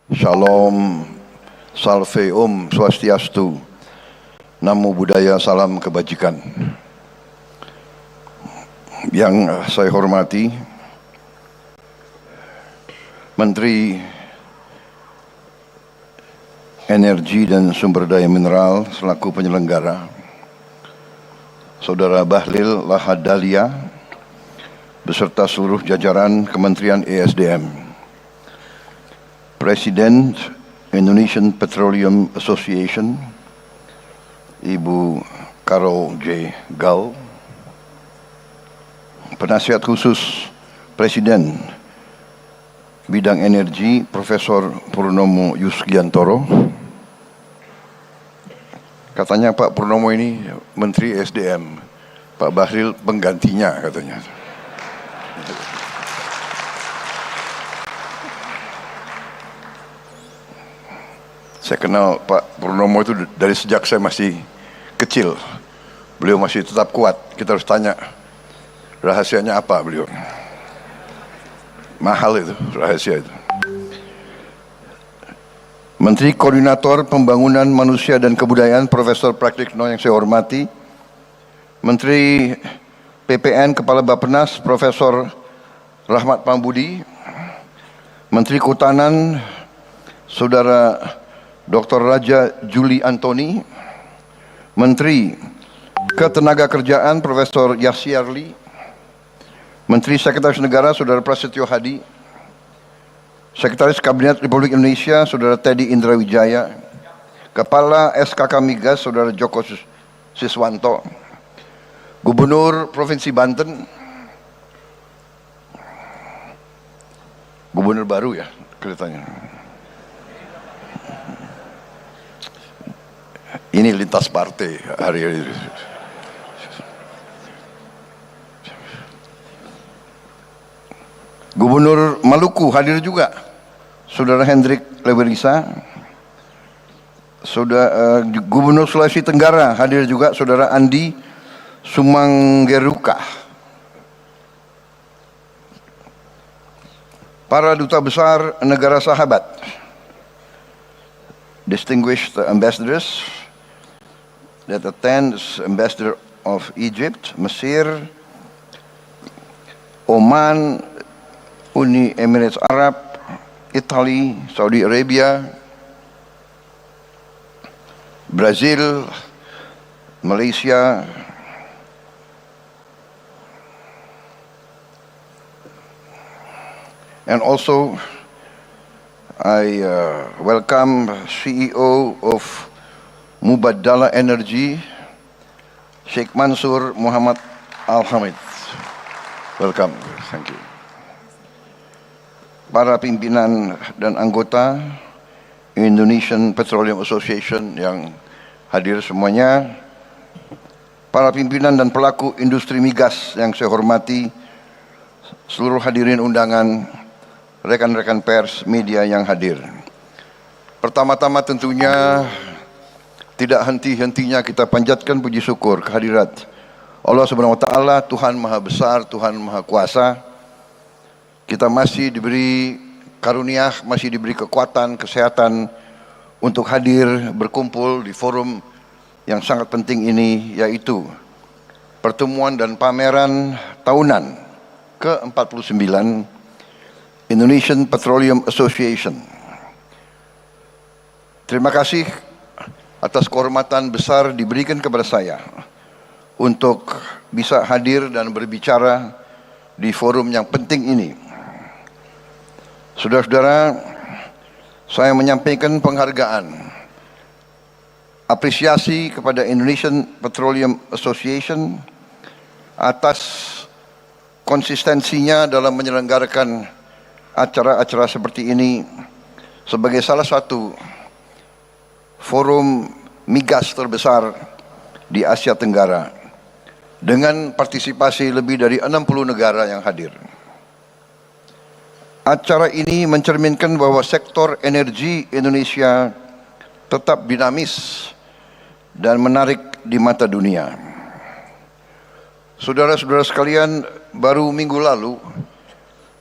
Shalom, Salve Om Swastiastu, Namo Buddhaya, salam kebajikan. Yang saya hormati Menteri Energi dan Sumber Daya Mineral selaku penyelenggara, Saudara Bahlil Lahadalia beserta seluruh jajaran Kementerian ESDM, Presiden Indonesian Petroleum Association Ibu Carol J. Gall, Penasihat Khusus Presiden Bidang Energi Profesor Purnomo Yusgiantoro. Katanya Pak Purnomo ini Menteri SDM, Pak Bahlil penggantinya katanya. Saya kenal Pak Purnomo itu dari sejak saya masih kecil. Beliau masih tetap kuat. Kita harus tanya rahasianya apa beliau. Mahal itu rahasia itu. Menteri Koordinator Pembangunan Manusia dan Kebudayaan Profesor Praktikno yang saya hormati, Menteri PPN Kepala Bappenas Profesor Rahmat Pambudi, Menteri Kehutanan Saudara Dr. Raja Juli Antoni, Menteri Ketenagakerjaan Profesor Yassi-Arli, Menteri Sekretaris Negara Saudara Prasetyo Hadi, Sekretaris Kabinet Republik Indonesia Saudara Teddy Indrawijaya, Kepala SKK Migas Saudara Joko Siswanto, Gubernur Provinsi Banten, Gubernur baru ya kelihatannya. Ini lintas partai hari ini. Gubernur Maluku hadir juga, Saudara Hendrik Lewerisa. Gubernur Sulawesi Tenggara hadir juga, Saudara Andi Sumanggeruka. Para duta besar negara sahabat, distinguished ambassadors that attends, Ambassador of Egypt, Mesir, Oman, Uni Emirates Arab, Italy, Saudi Arabia, Brazil, Malaysia, and also I welcome CEO of Mubadala Energy, Sheikh Mansur Muhammad Al-Hamid. Welcome, thank you. Para pimpinan dan anggota Indonesian Petroleum Association yang hadir semuanya, para pimpinan dan pelaku industri migas yang saya hormati, seluruh hadirin undangan, rekan-rekan pers, media yang hadir. Pertama-tama tentunya tidak henti-hentinya kita panjatkan puji syukur kehadirat Allah Subhanahu wa taala, Tuhan Maha Besar, Tuhan Maha Kuasa. Kita masih diberi karunia, masih diberi kekuatan, kesehatan untuk hadir berkumpul di forum yang sangat penting ini, yaitu pertemuan dan pameran tahunan ke-49 Indonesian Petroleum Association. Terima kasih atas kehormatan besar diberikan kepada saya untuk bisa hadir dan berbicara di forum yang penting ini. Saudara-saudara, saya menyampaikan penghargaan, apresiasi kepada Indonesian Petroleum Association atas konsistensinya dalam menyelenggarakan acara-acara seperti ini sebagai salah satu forum migas terbesar di Asia Tenggara dengan partisipasi lebih dari 60 negara yang hadir. Acara ini mencerminkan bahwa sektor energi Indonesia tetap dinamis dan menarik di mata dunia. Saudara-saudara sekalian, baru minggu lalu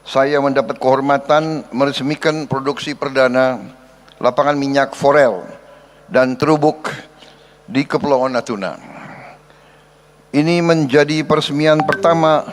saya mendapat kehormatan meresmikan produksi perdana lapangan minyak forel dan terubuk di Kepulauan Natuna. Ini menjadi peresmian pertama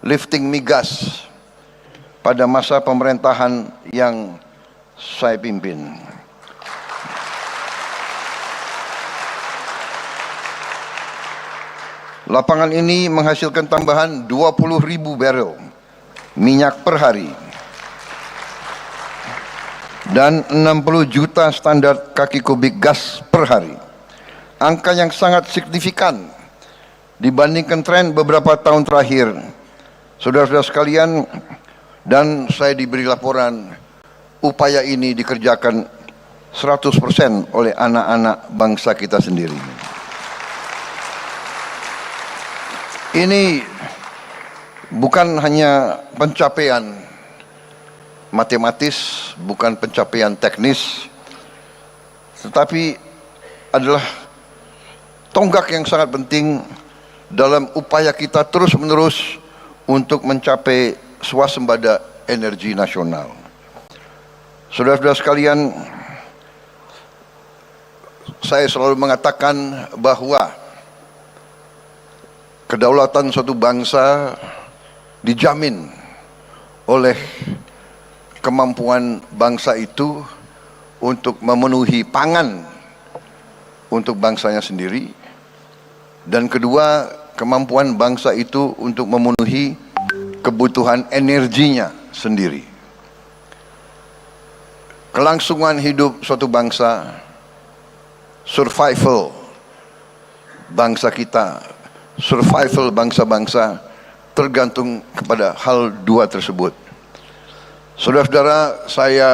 lifting migas pada masa pemerintahan yang saya pimpin. Lapangan ini menghasilkan tambahan 20.000 barel minyak per hari dan 60 juta standar kaki kubik gas per hari. Angka yang sangat signifikan dibandingkan tren beberapa tahun terakhir. Saudara-saudara sekalian, dan saya diberi laporan upaya ini dikerjakan 100% oleh anak-anak bangsa kita sendiri. Ini bukan hanya pencapaian matematis, bukan pencapaian teknis, tetapi adalah tonggak yang sangat penting dalam upaya kita terus-menerus untuk mencapai swasembada energi nasional. Saudara-saudara sekalian, saya selalu mengatakan bahwa kedaulatan suatu bangsa dijamin oleh kemampuan bangsa itu untuk memenuhi pangan untuk bangsanya sendiri, dan kedua, kemampuan bangsa itu untuk memenuhi kebutuhan energinya sendiri. Kelangsungan hidup suatu bangsa, survival bangsa kita, survival bangsa-bangsa tergantung kepada hal dua tersebut. Saudara-saudara, saya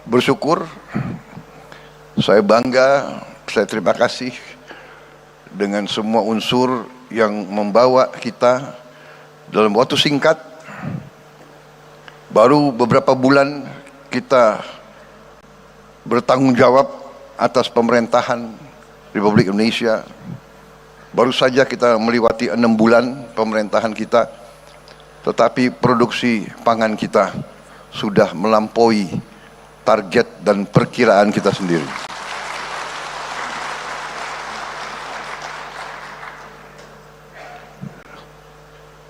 bersyukur, saya bangga, saya terima kasih dengan semua unsur yang membawa kita dalam waktu singkat. Baru beberapa bulan kita bertanggung jawab atas pemerintahan Republik Indonesia. Baru saja kita melewati 6 bulan pemerintahan kita, tetapi produksi pangan kita sudah melampaui target dan perkiraan kita sendiri.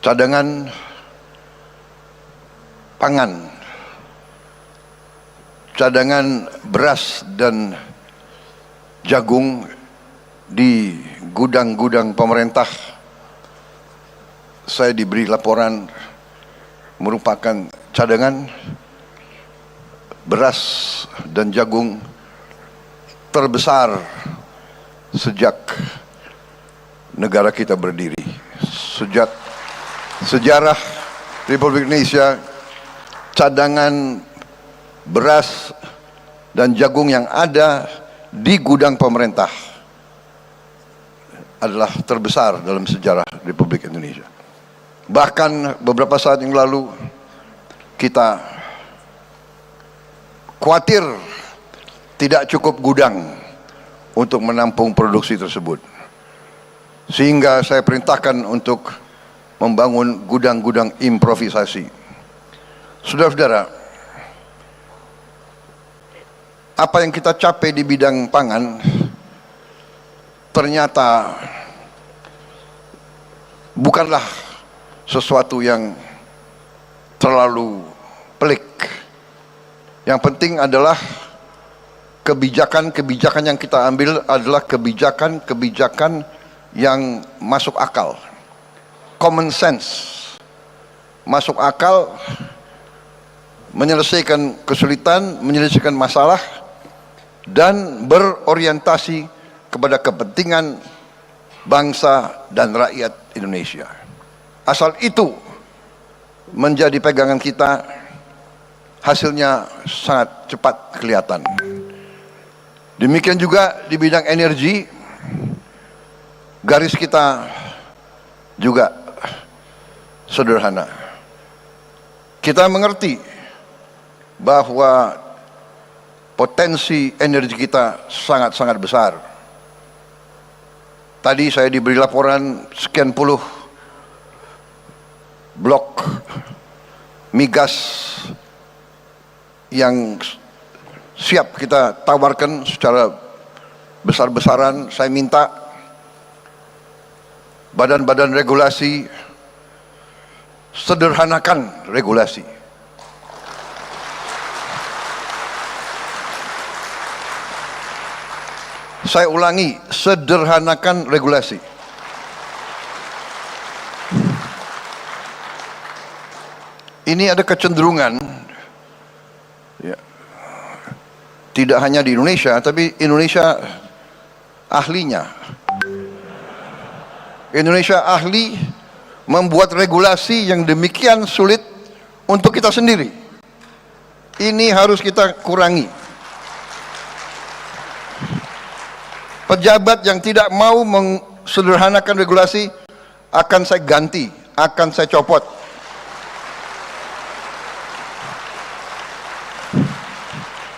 Cadangan pangan, cadangan beras dan jagung di gudang-gudang pemerintah, saya diberi laporan merupakan cadangan beras dan jagung terbesar sejak negara kita berdiri. Sejak sejarah Republik Indonesia, cadangan beras dan jagung yang ada di gudang pemerintah adalah terbesar dalam sejarah Republik Indonesia. Bahkan beberapa saat yang lalu kita khawatir tidak cukup gudang untuk menampung produksi tersebut, sehingga saya perintahkan untuk membangun gudang-gudang improvisasi. Saudara-saudara, apa yang kita capai di bidang pangan ternyata bukanlah sesuatu yang terlalu pelik. Yang penting adalah kebijakan-kebijakan yang kita ambil adalah kebijakan-kebijakan yang masuk akal, common sense, masuk akal, menyelesaikan kesulitan, menyelesaikan masalah, dan berorientasi kepada kepentingan bangsa dan rakyat Indonesia. Asal itu menjadi pegangan kita, hasilnya sangat cepat kelihatan. Demikian juga di bidang energi, garis kita juga sederhana. Kita mengerti bahwa potensi energi kita sangat-sangat besar. Tadi saya diberi laporan sekian puluh blok migas yang siap kita tawarkan secara besar-besaran. Saya minta badan-badan regulasi sederhanakan regulasi. Saya ulangi, sederhanakan regulasi. Ini ada kecenderungan, ya, tidak hanya di Indonesia, tapi Indonesia ahlinya. Indonesia ahli membuat regulasi yang demikian sulit untuk kita sendiri. Ini harus kita kurangi. Pejabat yang tidak mau mensederhanakan regulasi akan saya ganti, akan saya copot.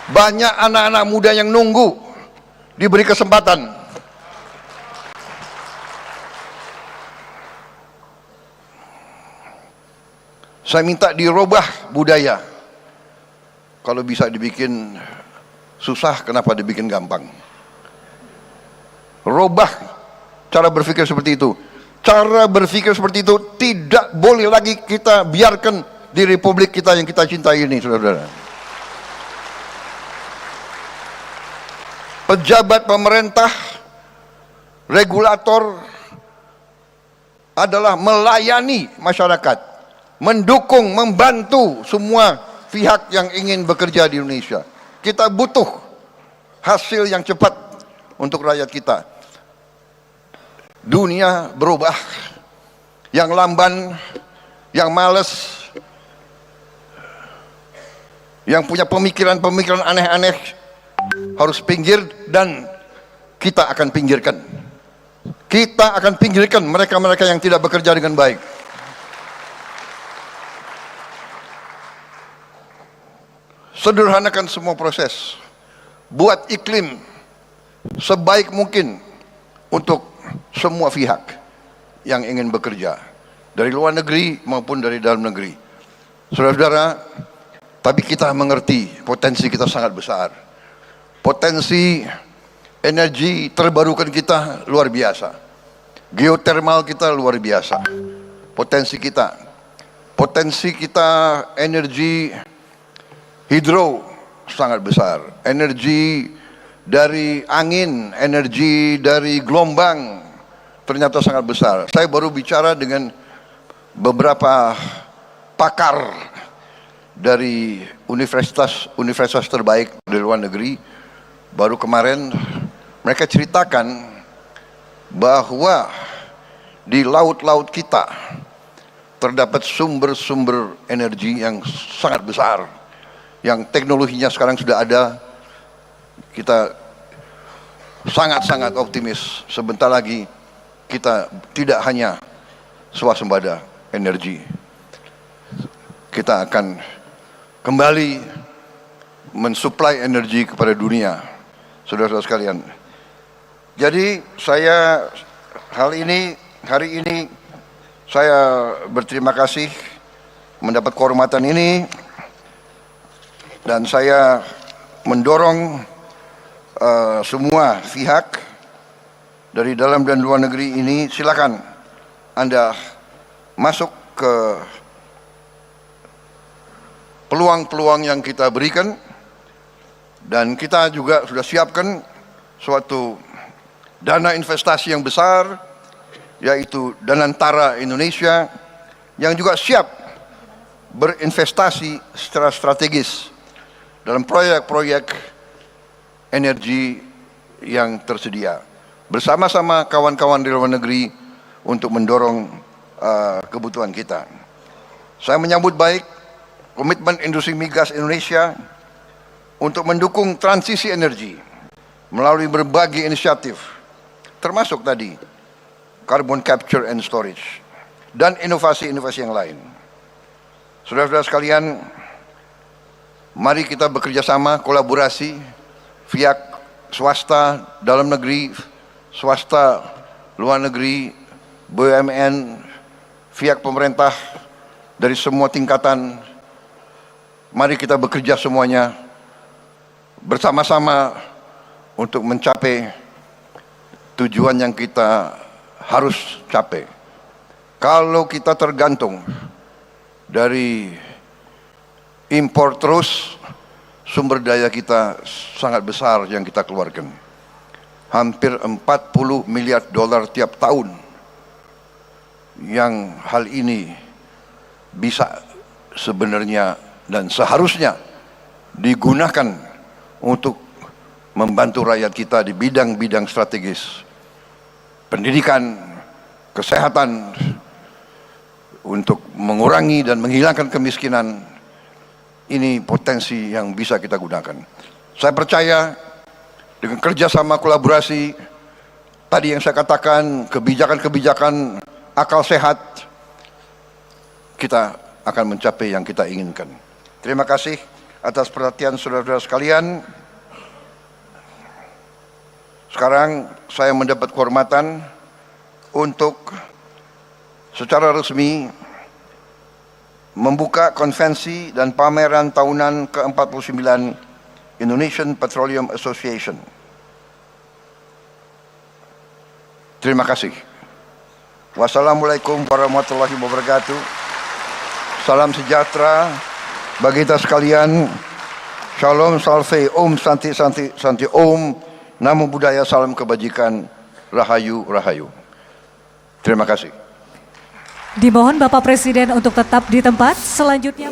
Banyak anak-anak muda yang nunggu diberi kesempatan. Saya minta dirubah budaya. Kalau bisa dibikin susah, kenapa dibikin gampang? Robah cara berpikir seperti itu. Cara berpikir seperti itu tidak boleh lagi kita biarkan di republik kita yang kita cintai ini, saudara-saudara. Pejabat pemerintah, regulator adalah melayani masyarakat, mendukung, membantu semua pihak yang ingin bekerja di Indonesia. Kita butuh hasil yang cepat untuk rakyat kita. Dunia berubah, yang lamban, yang malas, yang punya pemikiran-pemikiran aneh-aneh harus pinggir, dan kita akan pinggirkan. Kita akan pinggirkan mereka-mereka yang tidak bekerja dengan baik. Sederhanakan semua proses. Buat iklim sebaik mungkin untuk semua pihak yang ingin bekerja, dari luar negeri maupun dari dalam negeri. Saudara-saudara, tapi kita mengerti potensi kita sangat besar. Potensi energi terbarukan kita luar biasa. Geotermal kita luar biasa. Potensi kita energi hidro sangat besar. Energi dari angin, energi dari gelombang ternyata sangat besar. Saya baru bicara dengan beberapa pakar dari universitas terbaik di luar negeri. Baru kemarin mereka ceritakan bahwa di laut-laut kita terdapat sumber-sumber energi yang sangat besar, yang teknologinya sekarang sudah ada. Kita sangat-sangat optimis sebentar lagi kita tidak hanya swasembada energi, kita akan kembali mensuplai energi kepada dunia. Saudara-saudara sekalian, jadi saya hari ini saya berterima kasih mendapat kehormatan ini, dan saya mendorong semua pihak dari dalam dan luar negeri ini, silakan Anda masuk ke peluang-peluang yang kita berikan. Dan kita juga sudah siapkan suatu dana investasi yang besar, yaitu Danantara Indonesia, yang juga siap berinvestasi secara strategis dalam proyek-proyek energi yang tersedia, bersama-sama kawan-kawan di luar negeri untuk mendorong kebutuhan kita. Saya menyambut baik komitmen industri migas Indonesia untuk mendukung transisi energi melalui berbagai inisiatif, termasuk tadi carbon capture and storage dan inovasi-inovasi yang lain. Saudara-saudara sekalian, mari kita bekerja sama, kolaborasi pihak swasta dalam negeri, swasta luar negeri, BUMN, pihak pemerintah dari semua tingkatan, Mari kita bekerja semuanya bersama-sama untuk mencapai tujuan yang kita harus capai. Kalau kita tergantung dari impor terus, sumber daya kita sangat besar yang kita keluarkan. Hampir 40 miliar dolar tiap tahun. Yang hal ini bisa sebenarnya dan seharusnya digunakan untuk membantu rakyat kita di bidang-bidang strategis. Pendidikan, kesehatan, untuk mengurangi dan menghilangkan kemiskinan. Ini potensi yang bisa kita gunakan. Saya percaya dengan kerjasama kolaborasi, tadi yang saya katakan, kebijakan-kebijakan akal sehat, kita akan mencapai yang kita inginkan. Terima kasih atas perhatian saudara-saudara sekalian. Sekarang saya mendapat kehormatan untuk secara resmi membuka konvensi dan pameran tahunan ke-49 Indonesian Petroleum Association. Terima kasih. Wassalamualaikum warahmatullahi wabarakatuh. Salam sejahtera bagi kita sekalian. Shalom, salve, om, santi, santi, santi, om. Namo Buddhaya, salam kebajikan. Rahayu, rahayu. Terima kasih. Dimohon Bapak Presiden untuk tetap di tempat. Selanjutnya